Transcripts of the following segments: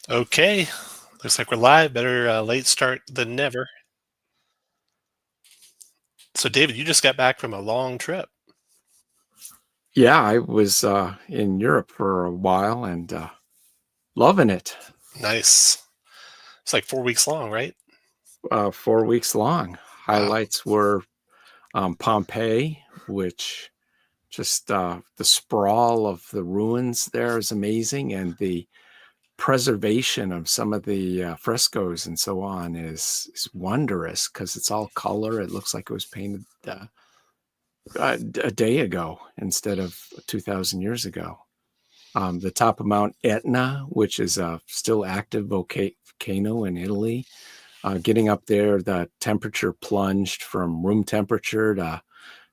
Okay, looks like we're live. Better late start than never. So, David, you just got back from a long trip. Yeah, I was in Europe for a while and loving it. Nice. It's like 4 weeks long, right? 4 weeks long. Wow. Highlights were Pompeii, which just the sprawl of the ruins there is amazing, and the preservation of some of the frescoes and so on is wondrous because it's all color. It looks like it was painted a day ago instead of 2,000 years ago. The top of Mount Etna, which is a still active volcano in Italy. Getting up there, the temperature plunged from room temperature to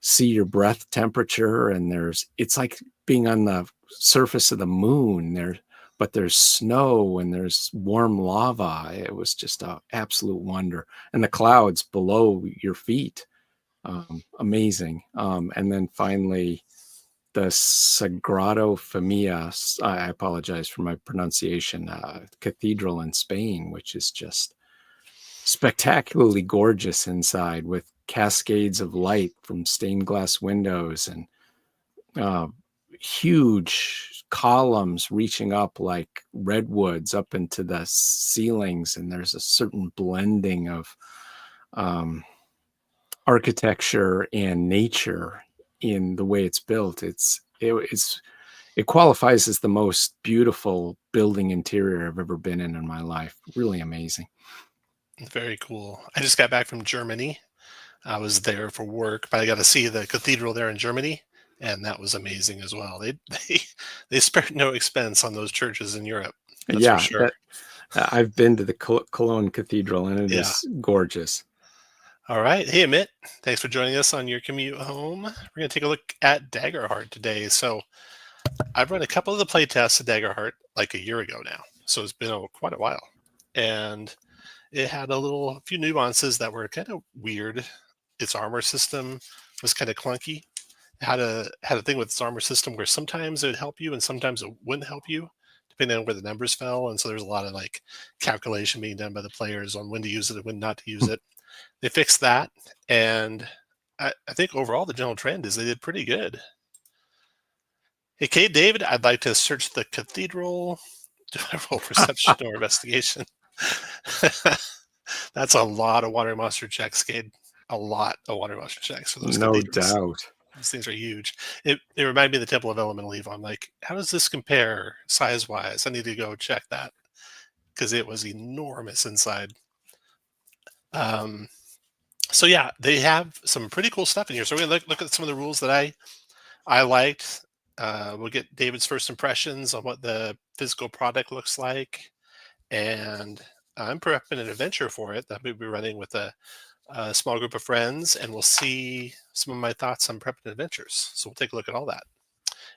see your breath temperature, and it's like being on the surface of the moon there, but there's snow and there's warm lava. It was just an absolute wonder, and the clouds below your feet, amazing. And then finally the Sagrado Familia, I apologize for my pronunciation, cathedral in Spain, which is just spectacularly gorgeous inside with cascades of light from stained glass windows and uh, huge columns reaching up like redwoods up into the ceilings. And there's a certain blending of um, architecture and nature in the way it's built. It qualifies as the most beautiful building interior I've ever been in my life. Really amazing. Very cool. I just got back from Germany. I was there for work, but I got to see the cathedral there in Germany, and that was amazing as well. They they spared no expense on those churches in Europe. That's for Yeah, sure. that I've been to the Cologne Cathedral and it Yeah. is gorgeous. All right. Hey, Amit. Thanks for joining us on your commute home. We're going to take a look at Daggerheart today. So, I've run a couple of the playtests of Daggerheart like a year ago now, so it's been quite a while, and it had a few nuances that were kind of weird. Its armor system was kind of clunky. It had a thing with its armor system where sometimes it would help you and sometimes it wouldn't help you, depending on where the numbers fell. And so there's a lot of like calculation being done by the players on when to use it and when not to use it. They fixed that, and I think overall the general trend is they did pretty good. Hey, Kate, David, I'd like to search the cathedral. Do I roll perception or investigation? That's a lot of water monster checks, Cade. A lot of water monster checks for those No cathedrals. doubt. These things are huge. It reminded me of the Temple of Elemental Evil. I'm like, how does this compare size wise? I need to go check that because it was enormous inside. Um, so yeah, they have some pretty cool stuff in here. So we're gonna look at some of the rules that I liked. We'll get David's first impressions on what the physical product looks like, and I'm prepping an adventure for it that we'll be running with a small group of friends, and we'll see some of my thoughts on prepping adventures. So we'll take a look at all that.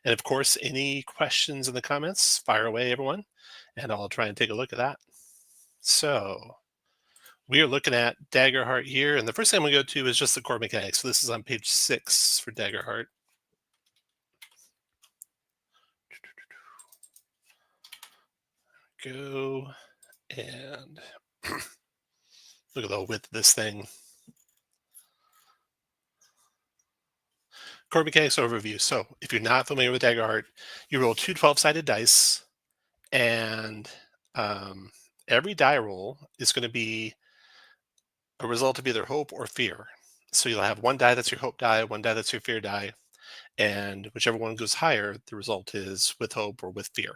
And of course, any questions in the comments, fire away, everyone, and I'll try and take a look at that. So we are looking at Daggerheart here, and the first thing we go to is just the core mechanics. So this is on page 6 for Daggerheart. Go and look at the width of this thing. Core mechanics overview. So if you're not familiar with Daggerheart, you roll two 12-sided dice, and every die roll is going to be a result of either hope or fear. So you'll have one die that's your hope die, one die that's your fear die, and whichever one goes higher, the result is with hope or with fear.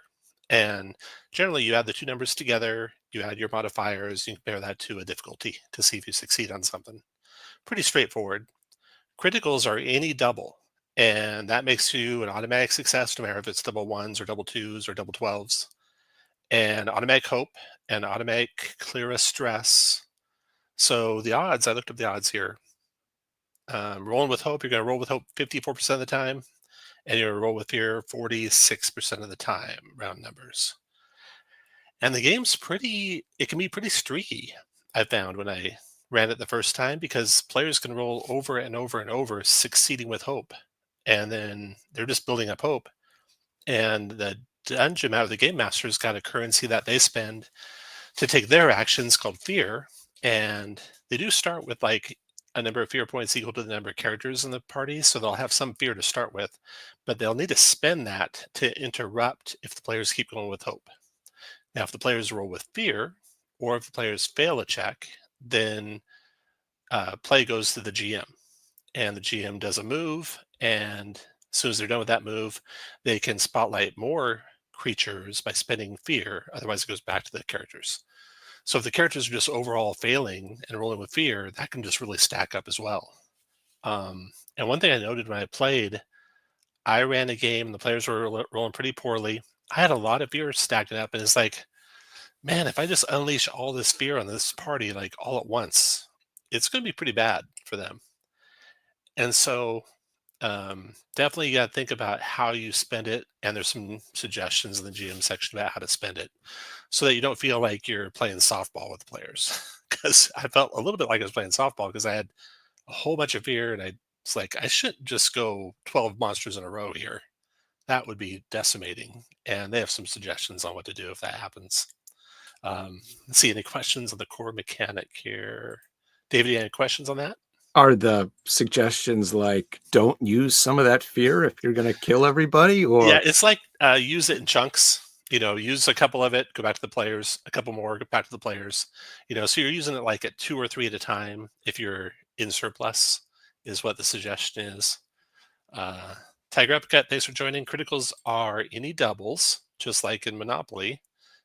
And generally, you add the two numbers together, you add your modifiers, you compare that to a difficulty to see if you succeed on something. Pretty straightforward. Criticals are any double, and that makes you an automatic success no matter if it's double ones or double twos or double 12s. And automatic hope and automatic clear stress. So the odds, I looked up the odds here. Rolling with hope, you're going to roll with hope 54% of the time, and you're going to roll with fear 46% of the time, round numbers. And the game's it can be pretty streaky, I found when I ran it the first time, because players can roll over and over and over, succeeding with hope. And then they're just building up hope. And the dungeon master, the game master's got a currency that they spend to take their actions called fear, and they do start with like a number of fear points equal to the number of characters in the party, so they'll have some fear to start with, but they'll need to spend that to interrupt if the players keep going with hope. Now, if the players roll with fear, or if the players fail a check, then play goes to the GM, and the GM does a move, and as soon as they're done with that move, they can spotlight more creatures by spending fear. Otherwise, it goes back to the characters. So if the characters are just overall failing and rolling with fear, that can just really stack up as well. And one thing I noted when I played, I ran a game and the players were rolling pretty poorly. I had a lot of fear stacking up, and it's like, man, if I just unleash all this fear on this party like all at once, it's going to be pretty bad for them. And so definitely you got to think about how you spend it. And there's some suggestions in the GM section about how to spend it so that you don't feel like you're playing softball with the players. Because I felt a little bit like I was playing softball because I had a whole bunch of fear and I was like, I shouldn't just go 12 monsters in a row here. That would be decimating. And they have some suggestions on what to do if that happens. Let's see, any questions on the core mechanic here? David, any questions on that? Are the suggestions like don't use some of that fear if you're going to kill everybody, Yeah, or it's like use it in chunks. Use a couple of it, go back to the players, a couple more, go back to the players. So you're using it like at 2 or 3 at a time if you're in surplus, is what the suggestion is. Tiger Upcut, thanks for joining. Criticals are any doubles, just like in Monopoly.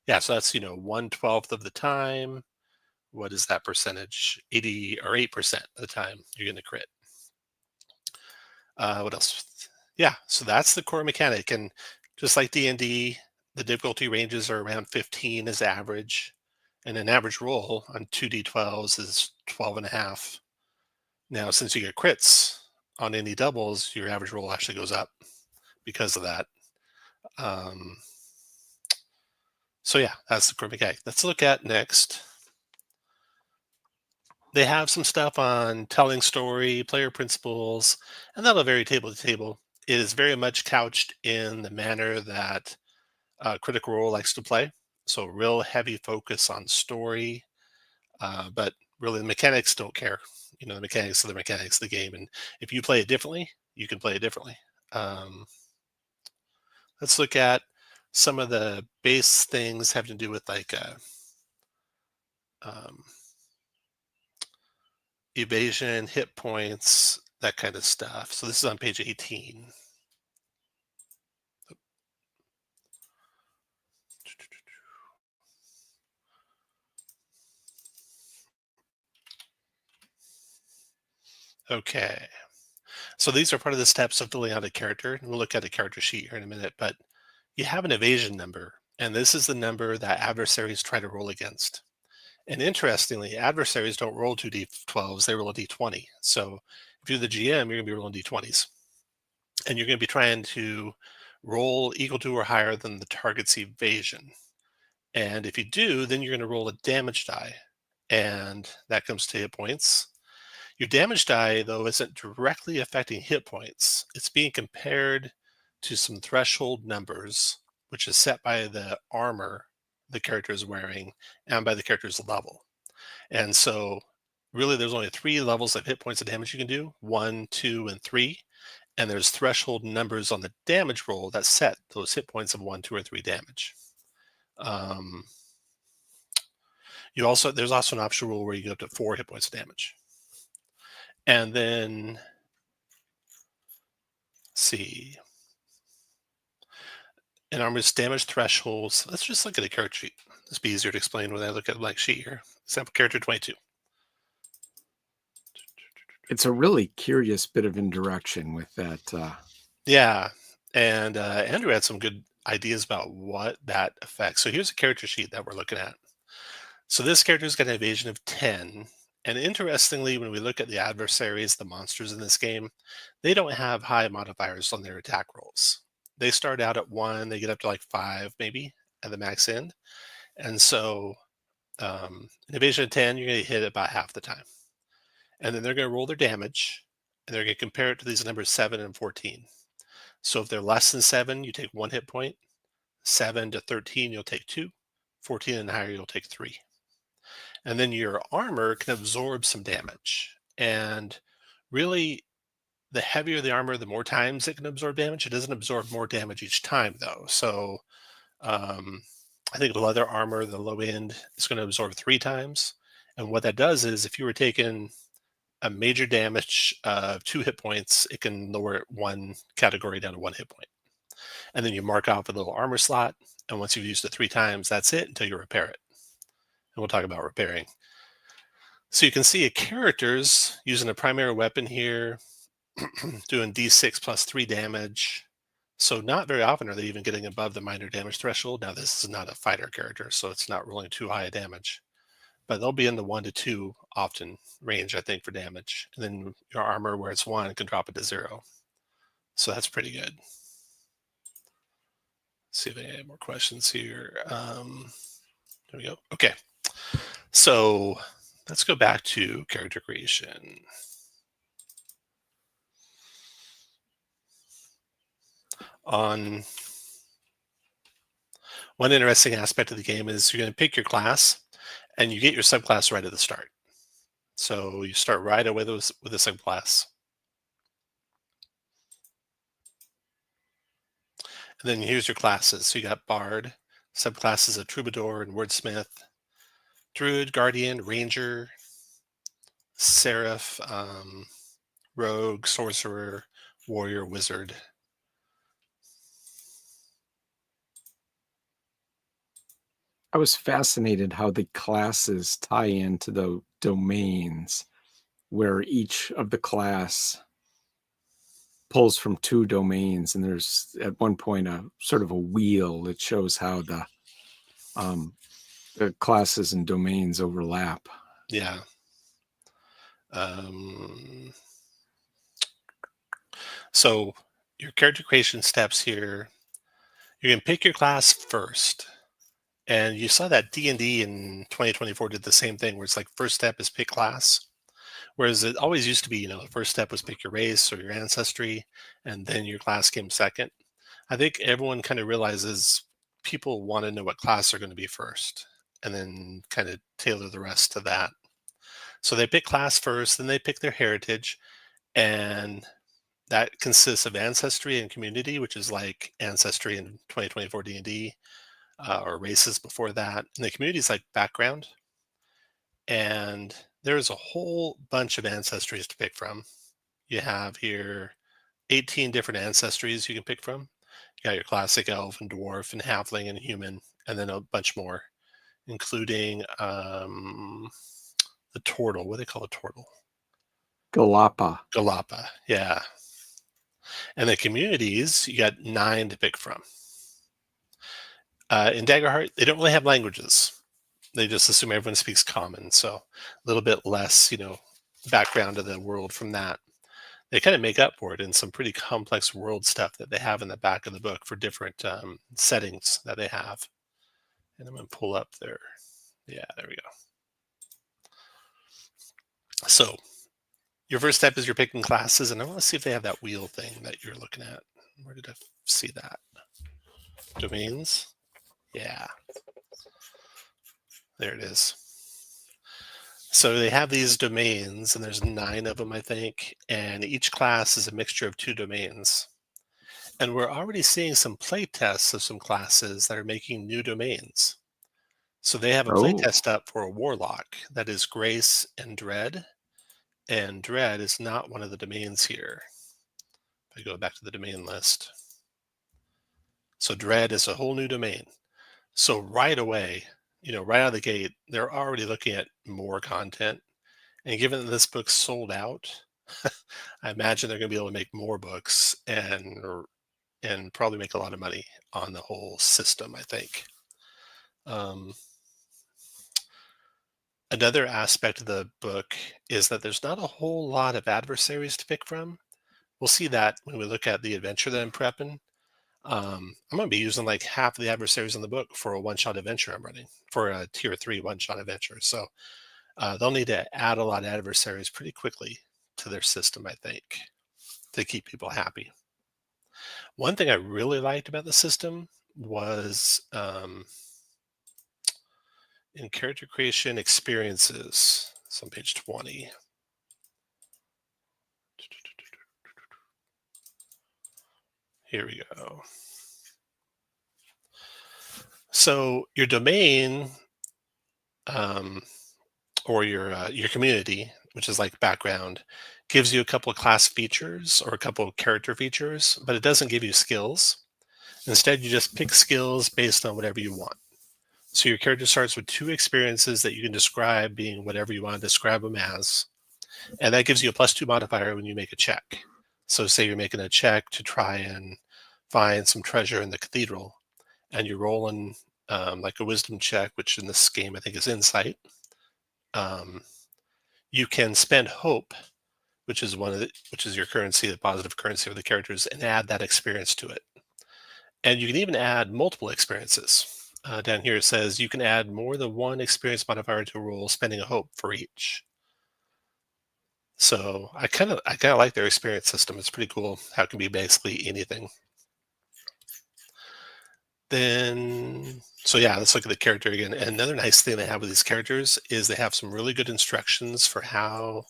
Yeah, so that's 1/12 of the time. What is that percentage? 80 or 8% of the time you're going to crit. What else? Yeah, so that's the core mechanic. And just like D&D, the difficulty ranges are around 15 as average. And an average roll on 2d12s is 12 and a half. Now, since you get crits on any doubles, your average roll actually goes up because of that. So yeah, that's the core mechanic. Let's look at next. They have some stuff on telling story, player principles, and that'll vary table to table. It is very much couched in the manner that Critical Role likes to play. So real heavy focus on story, but really the mechanics don't care. The mechanics are the mechanics of the game, and if you play it differently, you can play it differently. Let's look at some of the base things having to do with like evasion, hit points, that kind of stuff. So this is on page 18. Okay. So these are part of the steps of filling out a character. And we'll look at a character sheet here in a minute, but you have an evasion number, and this is the number that adversaries try to roll against. And interestingly, adversaries don't roll 2d12s, they roll a d20. So if you're the GM, you're going to be rolling d20s. And you're going to be trying to roll equal to or higher than the target's evasion. And if you do, then you're going to roll a damage die. And that comes to hit points. Your damage die, though, isn't directly affecting hit points. It's being compared to some threshold numbers, which is set by the armor the character is wearing and by the character's level. And so, really, there's only 3 levels of hit points of damage you can do: 1, 2, and 3. And there's threshold numbers on the damage roll that set those hit points of 1, 2, or 3 damage. There's also an optional rule where you go up to 4 hit points of damage. And then, see, in armor's damage thresholds, let's just look at a character sheet. This be easier to explain when I look at a blank sheet here. Example character 22. it's a really curious bit of indirection with that. Yeah, and Andrew had some good ideas about what that affects. So here's a character sheet that we're looking at. So this character's got an evasion of 10. And interestingly, when we look at the adversaries, the monsters in this game, they don't have high modifiers on their attack rolls. They start out at 1, they get up to like 5 maybe at the max end. And so an evasion of 10, you're going to hit about half the time. And then they're going to roll their damage, and they're going to compare it to these numbers 7 and 14. So if they're less than 7, you take 1 hit point. 7 to 13, you'll take 2. 14 and higher, you'll take 3. And then your armor can absorb some damage. And really, the heavier the armor, the more times it can absorb damage. It doesn't absorb more damage each time, though. So um, I think leather armor, the low end, is going to absorb 3 times. And what that does is if you were taking a major damage of 2 hit points, it can lower it 1 category down to 1 hit point. And then you mark off a little armor slot. And once you've used it 3 times, that's it until you repair it. And we'll talk about repairing. So you can see a character's using a primary weapon here, doing d6 plus 3 damage. So not very often are they even getting above the minor damage threshold. Now this is not a fighter character, so it's not rolling too high a damage. But they'll be in the 1 to 2 often range, I think, for damage. And then your armor, where it's 1, can drop it to 0. So that's pretty good. Let's see if I have more questions here. There we go. Okay. So let's go back to character creation. On one interesting aspect of the game is you're going to pick your class and you get your subclass right at the start. So you start right away with a subclass. And then here's your classes. So you got Bard, subclasses of Troubadour and Wordsmith, Druid, Guardian, Ranger, Seraph, Rogue, Sorcerer, Warrior, Wizard. I was fascinated how the classes tie into the domains, where each of the class pulls from 2 domains, and there's at one point a sort of a wheel that shows how the classes and domains overlap. Yeah. So your character creation steps here, you're going to pick your class first. And you saw that D&D in 2024 did the same thing, where it's like first step is pick class. Whereas it always used to be, the first step was pick your race or your ancestry, and then your class came second. I think everyone kind of realizes people want to know what class they're going to be first, and then kind of tailor the rest to that. So they pick class first, then they pick their heritage, and that consists of ancestry and community, which is like ancestry in 2024 D&D, or races before that. And the community is like background. And there's a whole bunch of ancestries to pick from. You have here 18 different ancestries you can pick from. You got your classic elf and dwarf and halfling and human, and then a bunch more, including the turtle. What do they call a turtle? Galapa. Galapa, yeah. And the communities, you got 9 to pick from. In Daggerheart, they don't really have languages. They just assume everyone speaks common, so a little bit less, background to the world from that. They kind of make up for it in some pretty complex world stuff that they have in the back of the book for different settings that they have. And I'm going to pull up there. Yeah, there we go. So your first step is you're picking classes, and I want to see if they have that wheel thing that you're looking at. Where did I see that? Domains? Yeah. There it is. So they have these domains, and there's 9 of them, I think, and each class is a mixture of 2 domains. And we're already seeing some play tests of some classes that are making new domains. So they have a play test up for a warlock that is Grace and Dread, and Dread is not one of the domains here. If I go back to the domain list. So Dread is a whole new domain. So right away, right out of the gate, they're already looking at more content. And given that this book's sold out, I imagine they're going to be able to make more books and probably make a lot of money on the whole system, I think. Another aspect of the book is that there's not a whole lot of adversaries to pick from. We'll see that when we look at the adventure that I'm prepping. I'm going to be using like half of the adversaries in the book for a one-shot adventure I'm running, for a tier 3 one-shot adventure. So they'll need to add a lot of adversaries pretty quickly to their system, I think, to keep people happy. One thing I really liked about the system was in character creation experiences. It's on page 20. Here we go. So your domain or your community, which is like background, gives you a couple of class features or a couple of character features, but it doesn't give you skills. Instead, you just pick skills based on whatever you want. So your character starts with 2 experiences that you can describe being whatever you want to describe them as. And that gives you a +2 modifier when you make a check. So say you're making a check to try and find some treasure in the cathedral, and you're rolling like a wisdom check, which in this game I think is insight. You can spend hope, which is which is your currency, the positive currency of the characters, and add that experience to it. And you can even add multiple experiences. Down here it says you can add more than 1 experience modifier to a roll, spending a hope for each. So I kind of like their experience system. It's pretty cool how it can be basically anything. Then, so yeah, let's look at the character again. And another nice thing they have with these characters is they have some really good instructions for how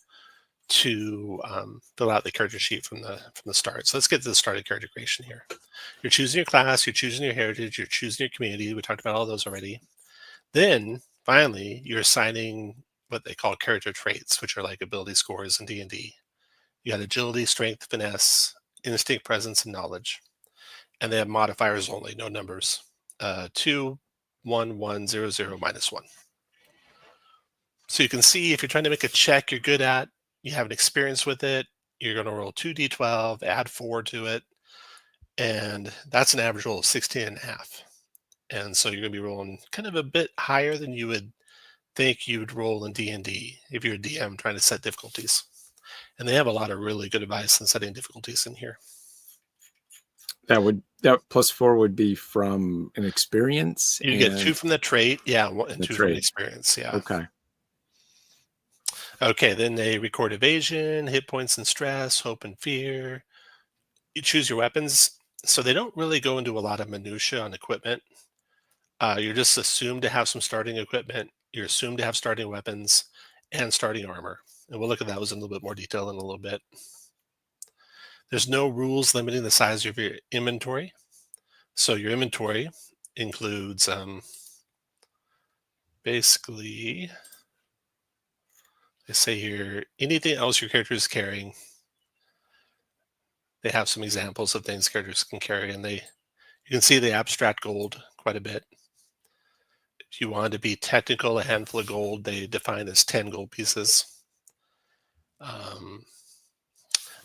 to fill out the character sheet from the start. So let's get to the start of character creation here. You're choosing your class, you're choosing your heritage, you're choosing your community. We talked about all those already. Then finally, you're assigning what they call character traits, which are like ability scores in D&D. You got agility, strength, finesse, instinct, presence, and knowledge. And they have modifiers only, no numbers. 2, 1, 1, 0, 0, -1. So you can see if you're trying to make a check you're good at, you have an experience with it, you're going to roll 2d12, add 4 to it, and that's an average roll of 16.5. And so you're going to be rolling kind of a bit higher than you would think you'd roll in D&D if you're a DM trying to set difficulties. And they have a lot of really good advice on setting difficulties in here. That +4 would be from an experience. You get 2 from the trait, yeah, and 2 from the trait. experience, yeah. Okay. Okay, then they record evasion, hit points and stress, hope and fear. You choose your weapons. So they don't really go into a lot of minutia on equipment. You're just assumed to have some starting equipment. You're assumed to have starting weapons and starting armor. And we'll look at those in a little bit more detail in a little bit. There's no rules limiting the size of your inventory. So your inventory includes basically, they say here, anything else your character is carrying. They have some examples of things characters can carry, and you can see the abstract gold quite a bit. If you wanted to be technical, a handful of gold, they define as 10 gold pieces.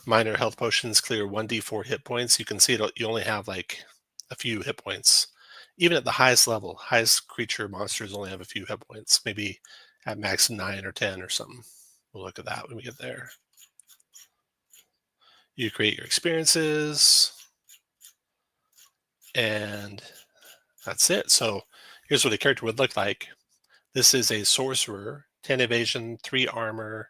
Minor health potions clear 1d4 hit points. You can see you only have like a few hit points. Even at the highest level, highest creature monsters only have a few hit points, maybe at max 9 or 10 or something. We'll look at that when we get there. You create your experiences, and that's it. So here's what a character would look like. This is a sorcerer, 10 evasion, 3 armor,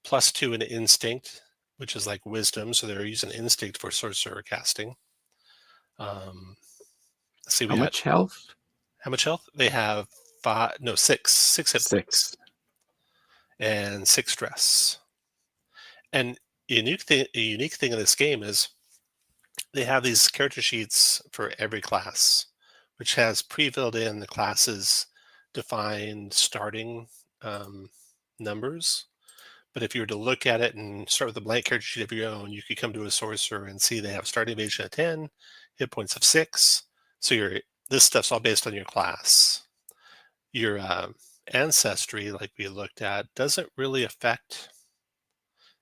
+2 in instinct, which is like wisdom. So they're using instinct for sorcerer casting. Let's see, How much health? How much health? They have 6 hit 6. points and 6 stress. And a unique thing in this game is they have these character sheets for every class, which has pre-filled in the classes defined starting numbers. But if you were to look at it and start with a blank character sheet of your own, you could come to a sorcerer and see they have starting evasion of 10, hit points of 6. So this stuff's all based on your class. Your ancestry, like we looked at, doesn't really affect.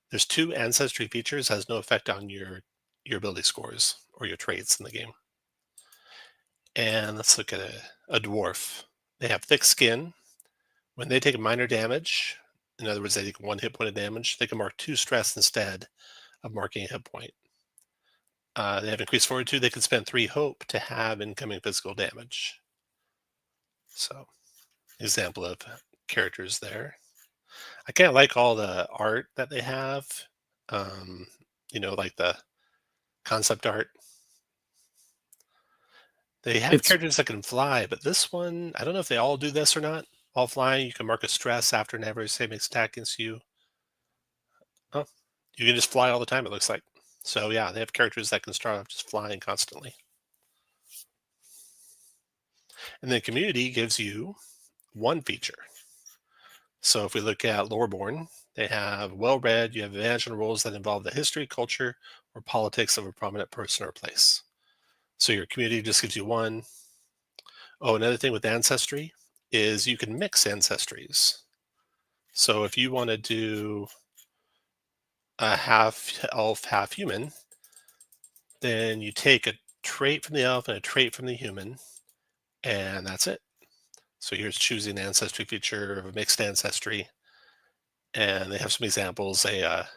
There's 2 ancestry features, has no effect on your ability scores or your traits in the game. And let's look at a dwarf. They have thick skin. When they take minor damage, in other words, they take 1 hit point of damage, they can mark 2 stress instead of marking a hit point. They have increased fortitude. They can spend 3 hope to have incoming physical damage. So, example of characters there. I kind of like all the art that they have. Like the concept art. They have It's characters that can fly, but this one, I don't know if they all do this or not. While flying, you can mark a stress after an adversary makes attack against you. Oh, you can just fly all the time, it looks like. So yeah, they have characters that can start off just flying constantly. And then community gives you one feature. So if we look at Loreborn, they have well-read, you have advantage on roles that involve the history, culture, or politics of a prominent person or place. So your community just gives you one. Oh, another thing with ancestry is you can mix ancestries. So if you want to do a half elf, half human, then you take a trait from the elf and a trait from the human, and that's it. So here's choosing an ancestry feature of a mixed ancestry, and they have some examples: a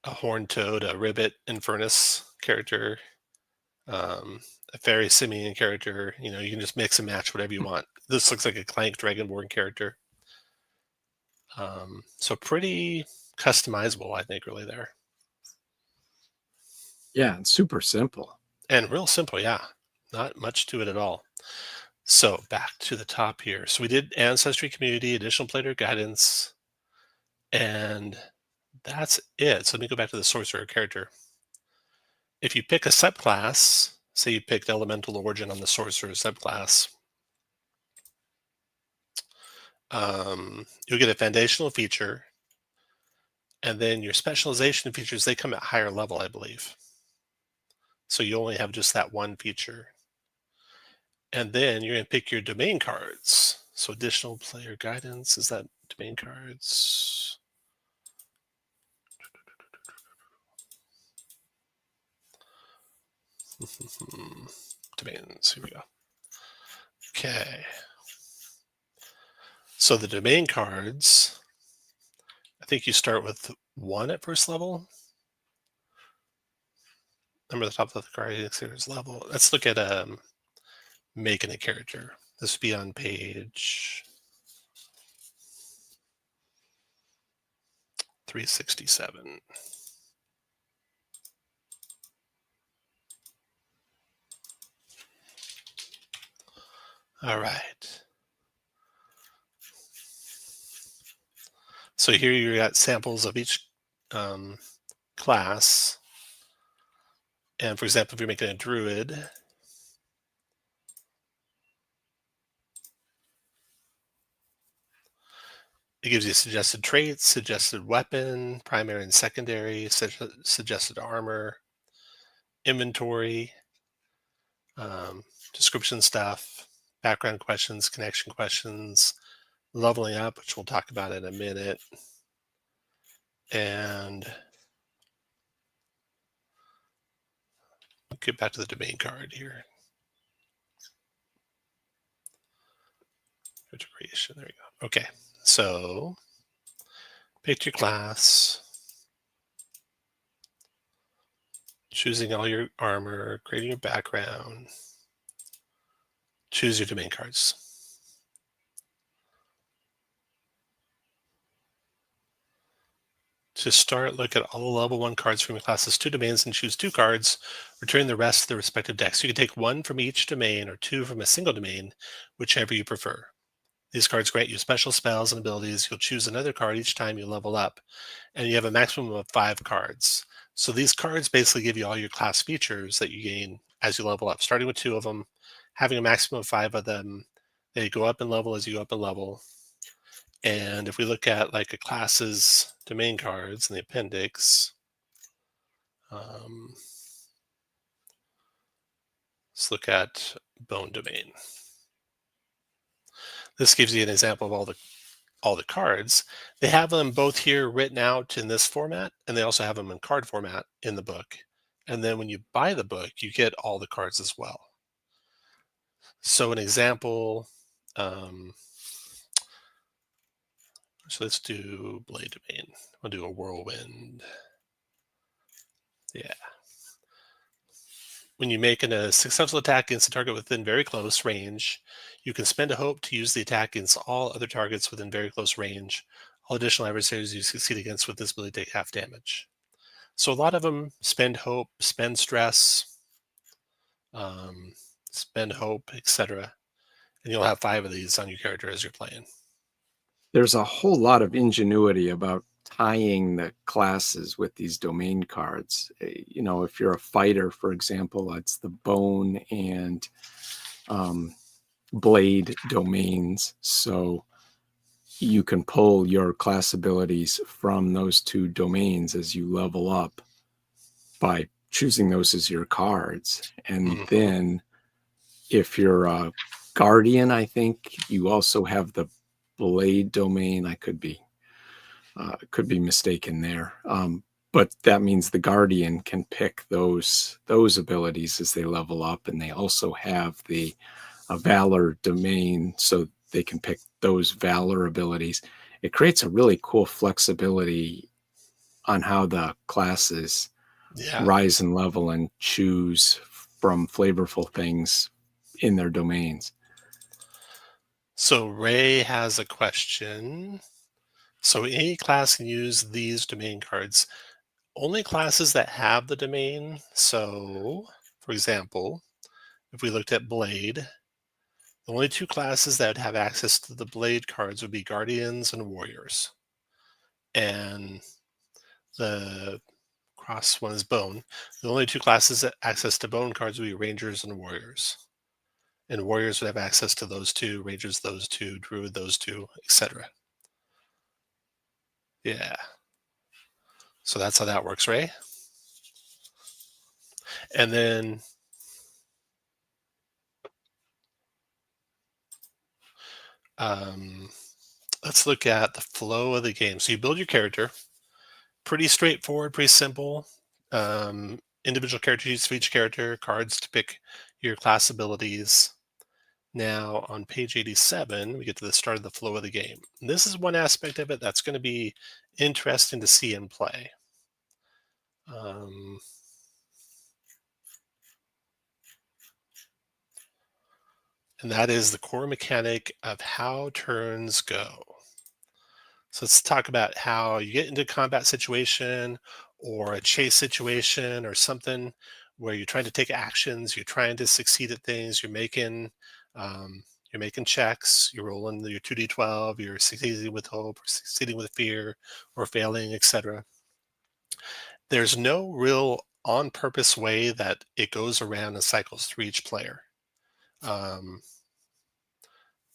horned toad, a ribbit infernus character, a fairy simian character. You know, you can just mix and match whatever you want. This looks like a clank dragonborn character. So pretty customizable, I think, really there. yeah, it's super simple. And real simple, yeah. Not much to it at all. So back to the top here. So we did ancestry, community, additional player guidance, and that's it. So let me go back to the sorcerer character. If you pick a subclass, say you picked elemental origin on the sorcerer subclass, you'll get a foundational feature, and then your specialization features, they come at higher level, I believe. So you only have just that one feature. And then you're going to pick your domain cards. So additional player guidance, is that domain cards? Domains, here we go. Okay. So the domain cards, I think you start with one at first level. Remember the top of the card, there's level. Let's look at making a character. This would be on page 367. All right. So here you got samples of each class. And for example, if you're making a druid, it gives you suggested traits, suggested weapon, primary and secondary, suggested armor, inventory, description stuff, background questions, connection questions, leveling up, which we'll talk about in a minute, and get back to the domain card here. Integration, there we go. Okay, so pick your class, choosing all your armor, creating your background, choose your domain cards. To start, look at all the level 1 cards from your class's 2 domains and choose 2 cards, return the rest to the respective decks. You can take 1 from each domain or 2 from a single domain, whichever you prefer. These cards grant you special spells and abilities. You'll choose another card each time you level up, and you have a maximum of 5 cards. So these cards basically give you all your class features that you gain as you level up, starting with 2 of them, having a maximum of 5 of them. They go up in level as you go up in level. And if we look at like a class's domain cards in the appendix, let's look at bone domain. This gives you an example of all the cards. They have them both here written out in this format, and they also have them in card format in the book. And then when you buy the book, you get all the cards as well. So an example, so let's do blade domain. We'll do a whirlwind. Yeah. When you make a successful attack against a target within very close range, you can spend a hope to use the attack against all other targets within very close range. All additional adversaries you succeed against with this ability take half damage. So a lot of them spend hope, spend stress. spend hope, etc. And you'll have 5 of these on your character as you're playing. There's a whole lot of ingenuity about tying the classes with these domain cards. You know, if you're a fighter, for example, it's the bone and blade domains. So you can pull your class abilities from those 2 domains as you level up by choosing those as your cards. And Mhm. then if you're a guardian, I think you also have the blade domain. I could be mistaken there. But that means the guardian can pick those abilities as they level up, and they also have the valor domain, so they can pick those valor abilities. It creates a really cool flexibility on how the classes Yeah. rise and level and choose from flavorful things in their domains. So Ray has a question. So any class can use these domain cards. Only classes that have the domain. So, for example, if we looked at Blade, the only 2 classes that would have access to the Blade cards would be Guardians and Warriors. And the cross one is Bone. The only 2 classes that access to Bone cards would be Rangers and Warriors. And Warriors would have access to those 2, Rangers those 2, Druid those 2, etc. Yeah. So that's how that works, Ray. And then um, let's look at the flow of the game. So you build your character, pretty straightforward, pretty simple. Individual character sheets for each character, cards to pick your class abilities. Now on page 87, we get to the start of the flow of the game. And this is one aspect of it that's going to be interesting to see in play. Um, and that is the core mechanic of how turns go. So let's talk about how you get into a combat situation or a chase situation or something where you're trying to take actions, you're trying to succeed at things, um, you're making checks, you're rolling your 2d12, you're succeeding with hope, or succeeding with fear, or failing, etc. There's no real on purpose way that it goes around and cycles through each player. Um,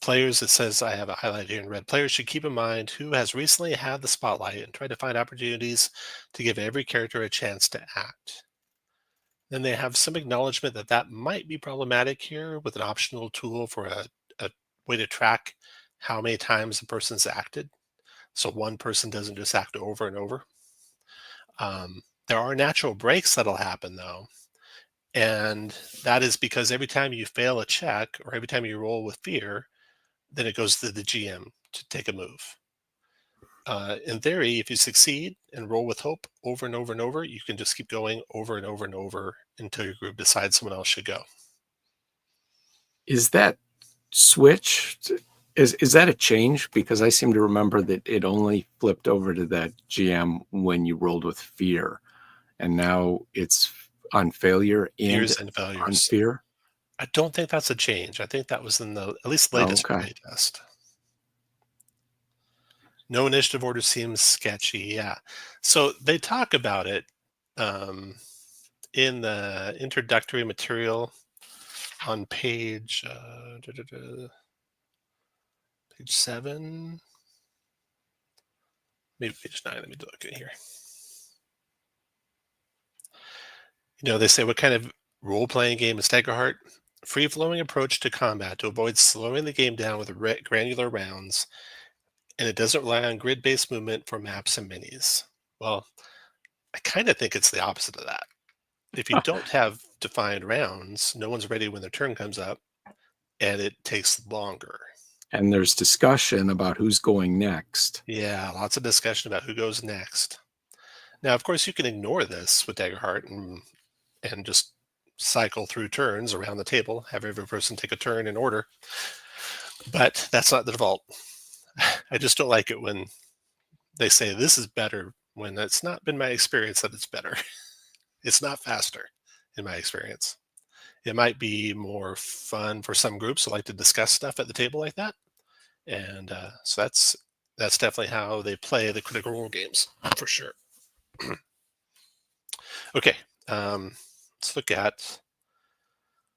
Players, it says I have a highlight here in red. Players should keep in mind who has recently had the spotlight and try to find opportunities to give every character a chance to act. Then they have some acknowledgement that that might be problematic here with an optional tool for a way to track how many times a person's acted. So one person doesn't just act over and over. There are natural breaks that'll happen though. And that is because every time you fail a check or every time you roll with fear, then it goes to the GM to take a move. In theory, if you succeed and roll with hope over and over and over, you can just keep going over and over and over until your group decides someone else should go. Is that switch is that a change? Because I seem to remember that it only flipped over to that GM when you rolled with fear, and now it's on failure and Fears and on failures. fear. I don't think that's a change. I think that was in the at least Oh, latest okay. playtest. No initiative order seems sketchy. Yeah. So they talk about it um, in the introductory material on page 7, maybe page 9. Let me look in here. They say, what kind of role-playing game is Daggerheart? Free-flowing approach to combat to avoid slowing the game down with granular rounds, and it doesn't rely on grid-based movement for maps and minis. Well, I kind of think it's the opposite of that. If you don't have defined rounds, no one's ready when their turn comes up, and it takes longer. And there's discussion about who's going next. Yeah, lots of discussion about who goes next. Now, of course, you can ignore this with Daggerheart and just cycle through turns around the table, have every person take a turn in order. But that's not the default. I just don't like it when they say this is better when it's not been my experience that it's better. It's not faster in my experience. It might be more fun for some groups who like to discuss stuff at the table like that. And so that's definitely how they play the Critical Role games for sure. Okay, let's look at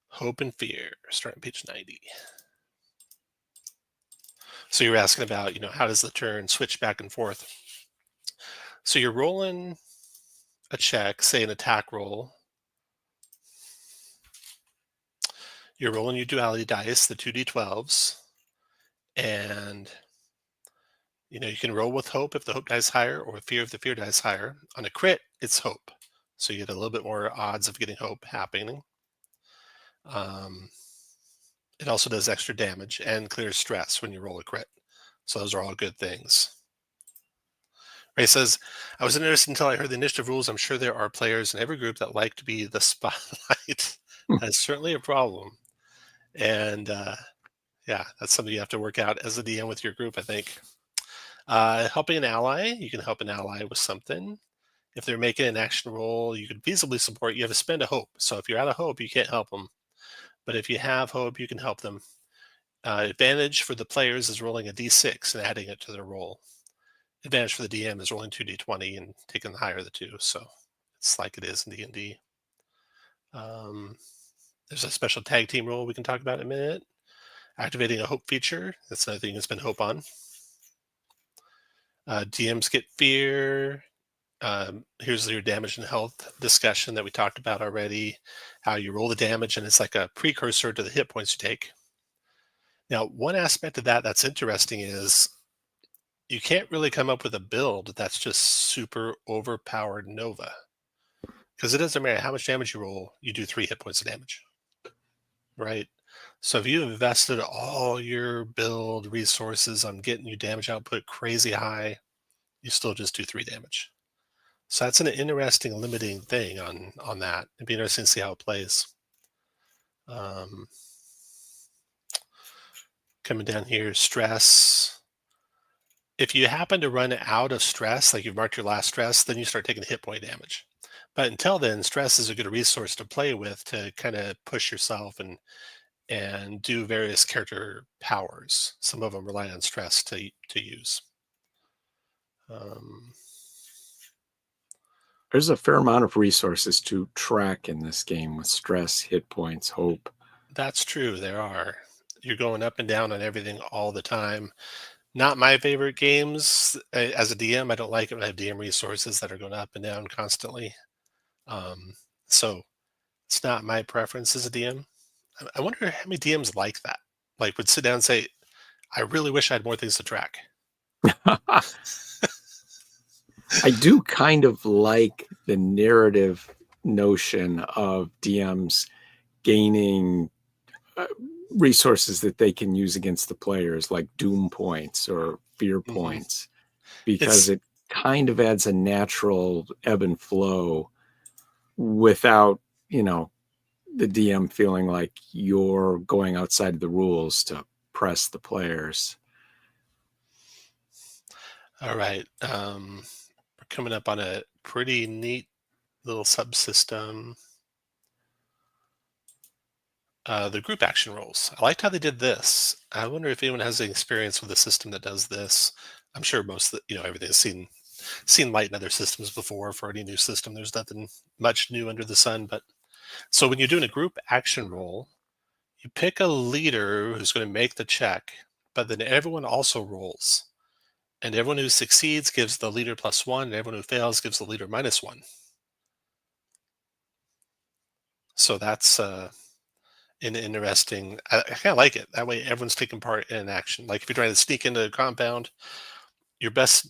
Hope and Fear, starting page 90. So you're asking about, how does the turn switch back and forth? So you're rolling a check, say an attack roll. You're rolling your duality dice, the 2d12s, and you can roll with hope if the hope dies higher, or fear if the fear dies higher. On a crit, it's hope, so you get a little bit more odds of getting hope happening. It also does extra damage and clears stress when you roll a crit. So those are all good things. Ray says, I was interested until I heard the initiative rules. I'm sure there are players in every group that like to be the spotlight. That's certainly a problem. And yeah, that's something you have to work out as a DM with your group, I think. Helping an ally, you can help an ally with something. If they're making an action roll, you can feasibly support. You have to spend a hope. So if you're out of hope, you can't help them. But if you have hope, you can help them. Advantage for the players is rolling a d6 and adding it to their roll. Advantage for the DM is rolling 2d20 and taking the higher of the two. So it's like it is in D&D. There's a special tag team role we can talk about in a minute. Activating a hope feature. That's another thing you can spend hope on. DMs get fear. Here's your damage and health discussion that we talked about already. How you roll the damage, and it's like a precursor to the hit points you take. Now, one aspect of that that's interesting is you can't really come up with a build that's just super overpowered Nova. Because it doesn't matter how much damage you roll, you do 3 hit points of damage. Right? So if you invested all your build resources on getting your damage output crazy high, you still just do 3 damage. So that's an interesting limiting thing on that. It'd be interesting to see how it plays. Coming down here, stress. If you happen to run out of stress, like you've marked your last stress, then you start taking hit point damage. But until then, stress is a good resource to play with to kind of push yourself and do various character powers. Some of them rely on stress to use. There's a fair amount of resources to track in this game with stress, hit points, hope. That's true. There are. You're going up and down on everything all the time. Not my favorite games. As a DM, I don't like it when I have DM resources that are going up and down constantly. So it's not my preference as a DM. I wonder how many DMs like that. Like would sit down and say, I really wish I had more things to track. I do kind of like the narrative notion of DMs gaining resources that they can use against the players, like doom points or fear points, because it kind of adds a natural ebb and flow without, the DM feeling like you're going outside of the rules to press the players. All right. We're coming up on a pretty neat little subsystem. The group action roles. I liked how they did this. I wonder if anyone has any experience with a system that does this. I'm sure most, everything's seen light in other systems before. For any new system, there's nothing much new under the sun. But so when you're doing a group action role, you pick a leader who's going to make the check, but then everyone also rolls. And everyone who succeeds gives the leader +1, and everyone who fails gives the leader -1. So that's an interesting. I kind of like it. That way, everyone's taking part in action. Like if you're trying to sneak into a compound, your best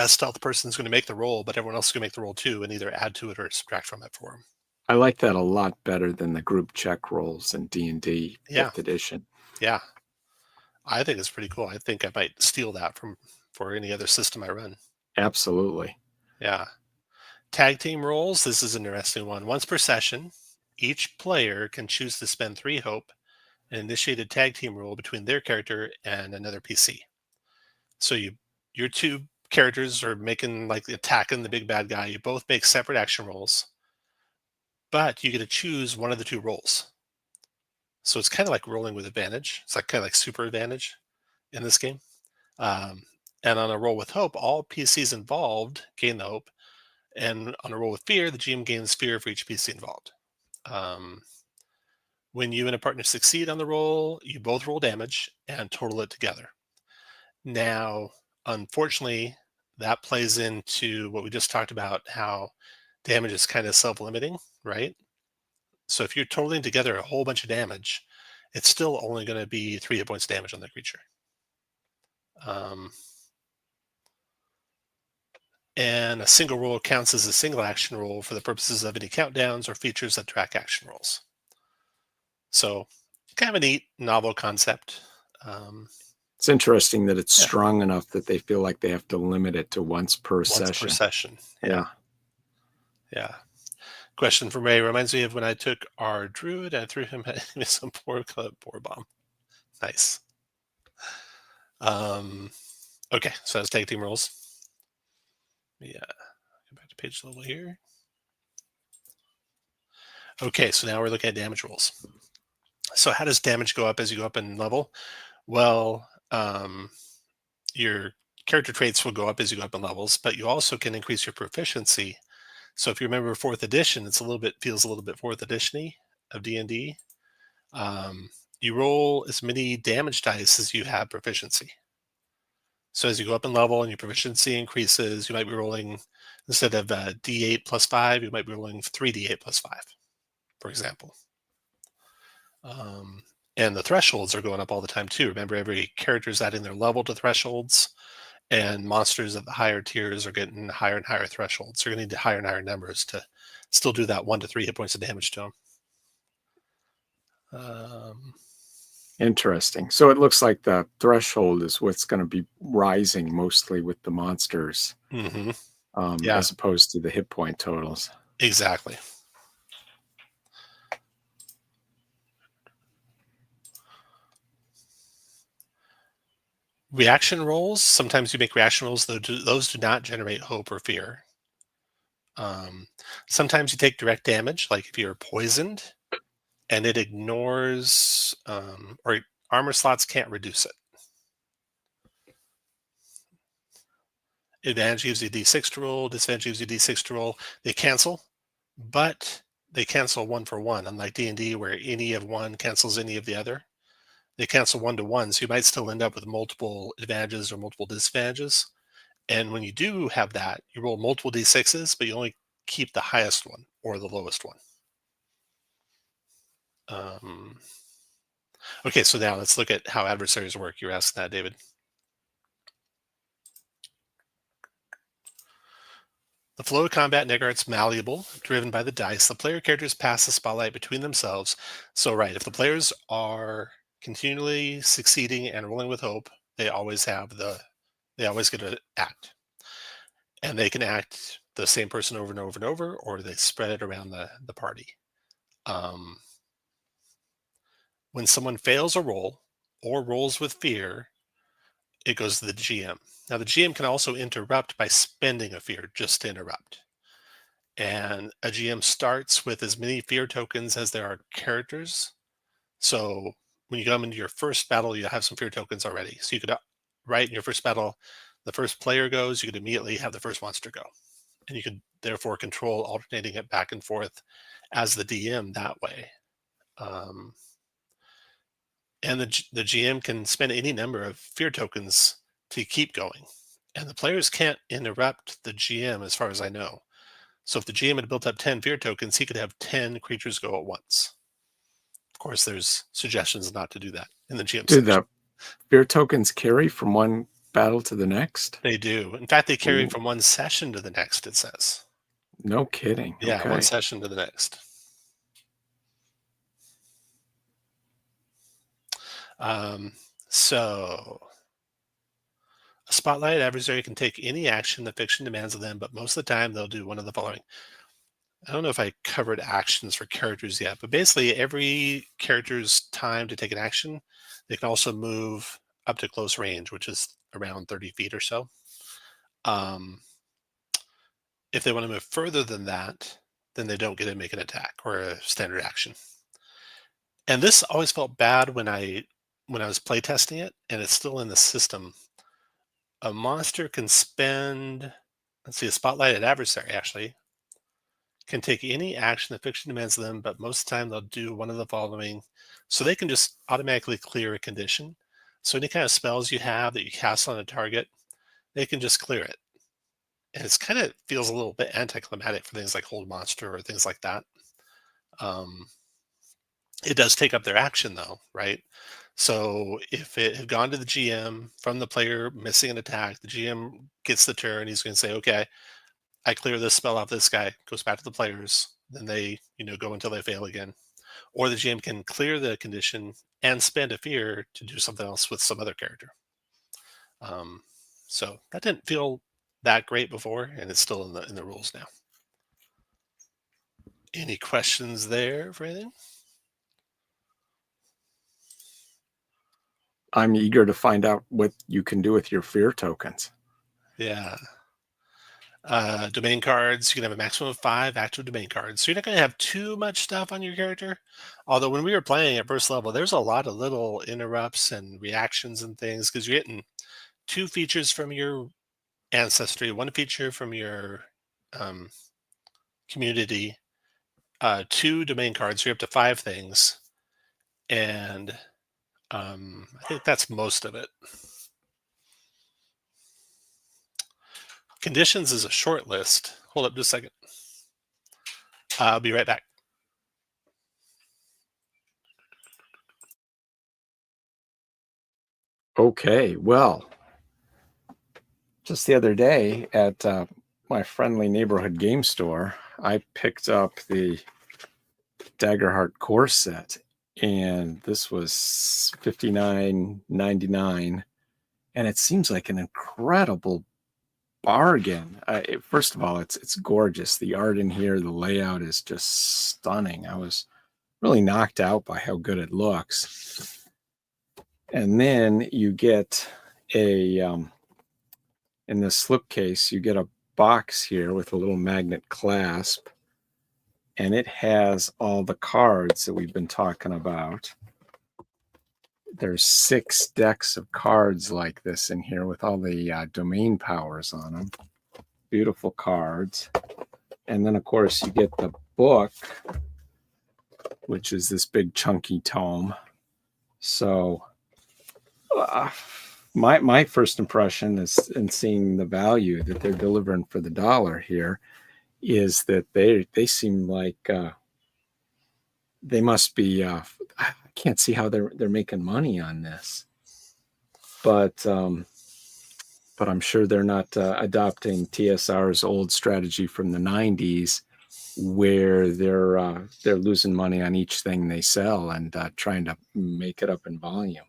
stealth person is going to make the roll, but everyone else is going to make the roll too, and either add to it or subtract from it for them. I like that a lot better than the group check rolls in D&D Yeah. 5th edition. Yeah, I think it's pretty cool. I think I might steal that for any other system I run. Absolutely. Yeah. Tag team roles. This is an interesting one. Once per session, each player can choose to spend 3 hope and initiate a tag team roll between their character and another PC. So your 2 characters are making like attacking the big bad guy. You both make separate action rolls, but you get to choose one of the two rolls. So it's kind of like rolling with advantage. It's like kind of like super advantage in this game. Um, and on a roll with hope, all PCs involved gain the hope. And on a roll with fear, the GM gains fear for each PC involved. Um, when you and a partner succeed on the roll, you both roll damage and total it together. Now, unfortunately, that plays into what we just talked about, how damage is kind of self-limiting, right? So if you're totaling together a whole bunch of damage, it's still only going to be 3 hit points damage on the creature. And a single roll counts as a single action roll for the purposes of any countdowns or features that track action rolls. So kind of a neat, novel concept. It's interesting that it's strong enough that they feel like they have to limit it to once per session. Yeah. Question from Ray reminds me of when I took our druid and threw him with some poor bomb. Nice. Okay, so that's tag team rolls. Yeah, go back to page level here. Okay, so now we're looking at damage rolls. So how does damage go up as you go up in level? Well, your character traits will go up as you go up in levels, but you also can increase your proficiency. So if you remember 4th edition, it's feels a little bit 4th edition-y of D&D. You roll as many damage dice as you have proficiency. So as you go up in level and your proficiency increases, you might be rolling, instead of D8 plus 5, you might be rolling 3D8 plus 5, for example. And the thresholds are going up all the time too. Remember, every character is adding their level to thresholds, and monsters at the higher tiers are getting higher and higher thresholds. So you're going to need higher and higher numbers to still do that 1 to 3 hit points of damage to them. Interesting. So it looks like the threshold is what's going to be rising mostly with the monsters, as opposed to the hit point totals. Exactly. Reaction rolls. Sometimes you make reaction rolls, though those do not generate hope or fear. Sometimes you take direct damage, like if you're poisoned, and it ignores, or armor slots can't reduce it. Advantage gives you d6 to roll, disadvantage gives you d6 to roll. They cancel, but they cancel 1 for 1, unlike D&D where any of one cancels any of the other. They cancel 1 to 1, so you might still end up with multiple advantages or multiple disadvantages. And when you do have that, you roll multiple d6s, but you only keep the highest one or the lowest one. Okay, so now let's look at how adversaries work. You were asking that, David. The flow of combat in Daggerheart's malleable, driven by the dice. The player characters pass the spotlight between themselves. So, right, if the players are continually succeeding and rolling with hope, they always get to act. And they can act the same person over and over and over, or they spread it around the party. When someone fails a roll or rolls with fear, it goes to the GM. Now, the GM can also interrupt by spending a fear just to interrupt. And a GM starts with as many fear tokens as there are characters. So when you come into your first battle, you have some fear tokens already. So you could, right in your first battle, the first player goes, you could immediately have the first monster go. And you could therefore control alternating it back and forth as the DM that way. And the GM can spend any number of fear tokens to keep going. And the players can't interrupt the GM as far as I know. So if the GM had built up 10 fear tokens, he could have 10 creatures go at once. Of course, there's suggestions not to do that in the GM section. Do the fear tokens carry from one battle to the next? They do. In fact, they carry from one session to the next, it says. No kidding. Yeah, okay. One session to the next. So a spotlight adversary can take any action the fiction demands of them, but most of the time they'll do one of the following. I don't know if I covered actions for characters yet, but basically every character's time to take an action, they can also move up to close range, which is around 30 feet or so. If they want to move further than that, then they don't get to make an attack or a standard action. And this always felt bad when I was playtesting it, and it's still in the system. A monster can spend, let's see, a spotlighted adversary actually can take any action the fiction demands of them, but most of the time they'll do one of the following. So they can just automatically clear a condition. So any kind of spells you have that you cast on a target, they can just clear it. And it's kind of feels a little bit anticlimactic for things like hold monster or things like that. Um, it does take up their action though, right? So if it had gone to the GM from the player missing an attack, the GM gets the turn. He's going to say, "Okay, I clear this spell off this guy." Goes back to the players. Then they, go until they fail again. Or the GM can clear the condition and spend a fear to do something else with some other character. Um, so that didn't feel that great before, and it's still in the rules now. Any questions there for anything? I'm eager to find out what you can do with your fear tokens. Yeah. Domain cards, you can have a maximum of 5 active domain cards. So you're not going to have too much stuff on your character. Although when we were playing at first level, there's a lot of little interrupts and reactions and things because you're getting 2 features from your ancestry, 1 feature from your um, community, 2 domain cards. So you're up to 5 things. And I think that's most of it. Conditions is a short list. Hold up just a second. I'll be right back. Okay, well, just the other day at my friendly neighborhood game store, I picked up the Daggerheart core set, and this was $59.99, and it seems like an incredible bargain. First of all, it's gorgeous. The art in here, the layout is just stunning. I was really knocked out by how good it looks. And then you get a in this slipcase, you get a box here with a little magnet clasp, and it has all the cards that we've been talking about. There's 6 decks of cards like this in here with all the domain powers on them. Beautiful cards. And then, of course, you get the book, which is this big chunky tome. So my first impression is, in seeing the value that they're delivering for the dollar here, is that they seem like they must be. I can't see how they're making money on this, but I'm sure they're not adopting TSR's old strategy from the '90s, where they're losing money on each thing they sell and trying to make it up in volume.